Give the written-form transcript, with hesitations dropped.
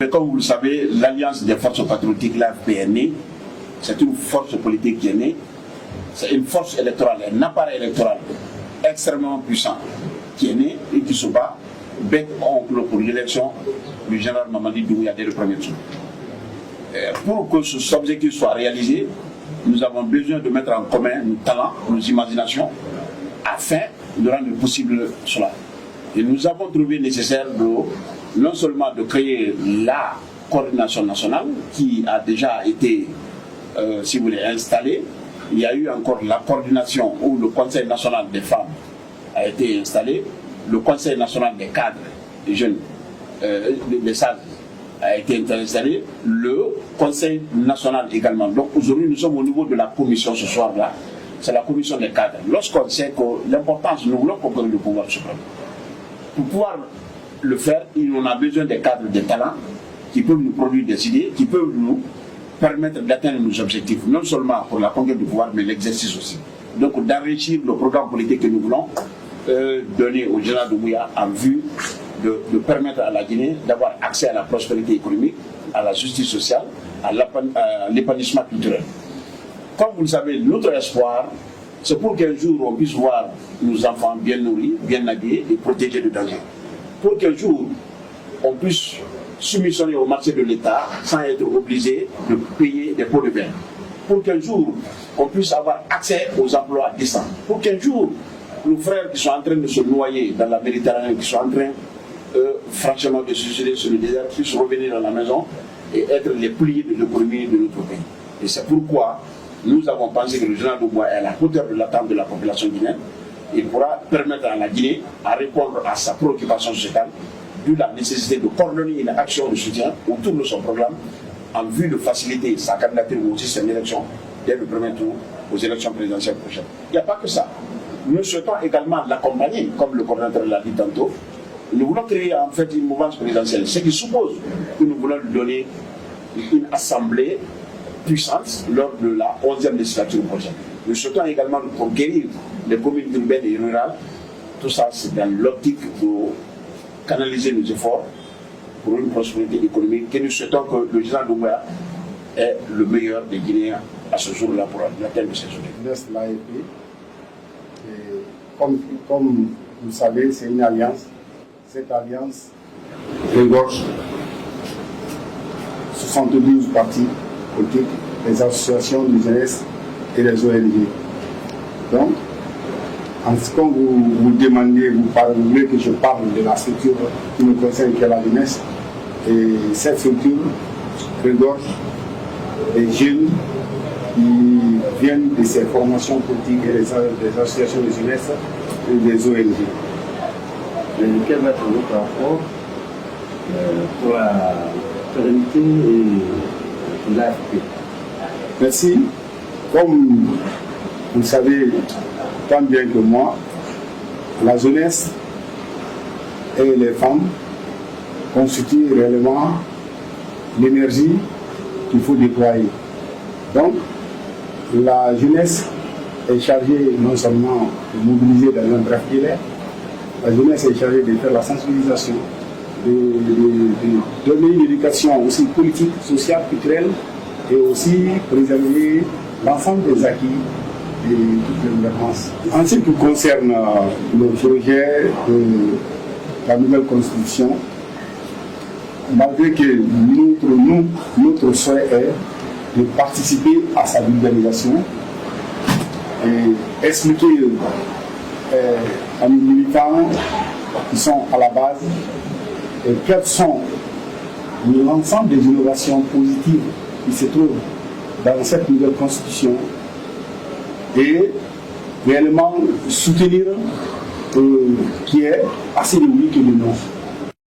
Mais comme vous le savez, l'Alliance des forces patriotiques, l'AFP, est née. C'est une force politique qui est née. C'est une force électorale, un appareil électoral extrêmement puissant qui est né et qui se bat bec-oncle pour l'élection du général Mamadi Doumbouya dès le premier tour. Pour que cet objectif soit réalisé, nous avons besoin de mettre en commun nos talents, nos imaginations, afin de rendre possible cela. Et nous avons trouvé nécessaire non seulement de créer la coordination nationale qui a déjà été, si vous voulez, installée. Il y a eu encore la coordination où le Conseil national des femmes a été installé, le Conseil national des cadres, des jeunes, des sages a été installé, le Conseil national également. Donc aujourd'hui nous sommes au niveau de la commission ce soir-là, c'est la commission des cadres. Lorsqu'on sait que l'importance, nous voulons conquérir le pouvoir suprême. Pour pouvoir le faire, on a besoin des cadres, des talents qui peuvent nous produire des idées, qui peuvent nous permettre d'atteindre nos objectifs, non seulement pour la conquête du pouvoir, mais l'exercice aussi. Donc d'enrichir le programme politique que nous voulons donner au général Doumbouya en vue de permettre à la Guinée d'avoir accès à la prospérité économique, à la justice sociale, à l'épanouissement culturel. Comme vous le savez, notre espoir, c'est pour qu'un jour on puisse voir nos enfants bien nourris, bien habillés et protégés de danger. Pour qu'un jour on puisse soumissionner au marché de l'État sans être obligé de payer des pots de vin. Pour qu'un jour on puisse avoir accès aux emplois décents. Pour qu'un jour nos frères qui sont en train de se noyer dans la Méditerranée, qui sont en train franchement de se suicider sur le désert, puissent revenir à la maison et être les piliers de l'économie de notre pays. Et c'est pourquoi nous avons pensé que le général Doumbouya est à la hauteur de l'attente de la population guinéenne. Il pourra permettre à la Guinée à répondre à sa préoccupation sociétale, d'où la nécessité de coordonner une action de soutien autour de son programme en vue de faciliter sa candidature au système d'élection dès le premier tour aux élections présidentielles prochaines. Il n'y a pas que ça. Nous souhaitons également l'accompagner, comme le coordinateur l'a dit tantôt. Nous voulons créer en fait une mouvance présidentielle, ce qui suppose que nous voulons lui donner une assemblée puissante lors de la 11e législature prochaine. Nous souhaitons également conquérir les communes urbaines et rurales. Tout ça, c'est dans l'optique de canaliser nos efforts pour une prospérité économique que nous souhaitons que le général Doumbouya est le meilleur des Guinéens à ce jour-là pour l'atteindre de ces objectifs. L'AFP, comme vous savez, c'est une alliance. Cette alliance regorge 72 partis politiques, les associations de jeunesse et les ONG. Donc, en ce que vous demandez, vous voulez que je parle de la structure qui me concerne, qui est la jeunesse. Et cette structure regorge des jeunes qui viennent de ces formations politiques et des associations de jeunesse et des ONG. Mais quel va être votre rapport pour la pérennité de l'AFP? Merci. Comme vous le savez tant bien que moi, la jeunesse et les femmes constituent réellement l'énergie qu'il faut déployer. Donc, la jeunesse est chargée non seulement de mobiliser dans un bref délai, la jeunesse est chargée de faire la sensibilisation, de donner une éducation aussi politique, sociale, culturelle, et aussi préserver l'ensemble des acquis et toutes les gouvernemences. En ce qui concerne le projet de la nouvelle constitution, malgré que notre souhait est de participer à sa vulgarisation et expliquer à nos militants qui sont à la base quelles sont l'ensemble des innovations positives qui se trouvent dans cette nouvelle constitution et réellement soutenir qui est assez de oui que de non.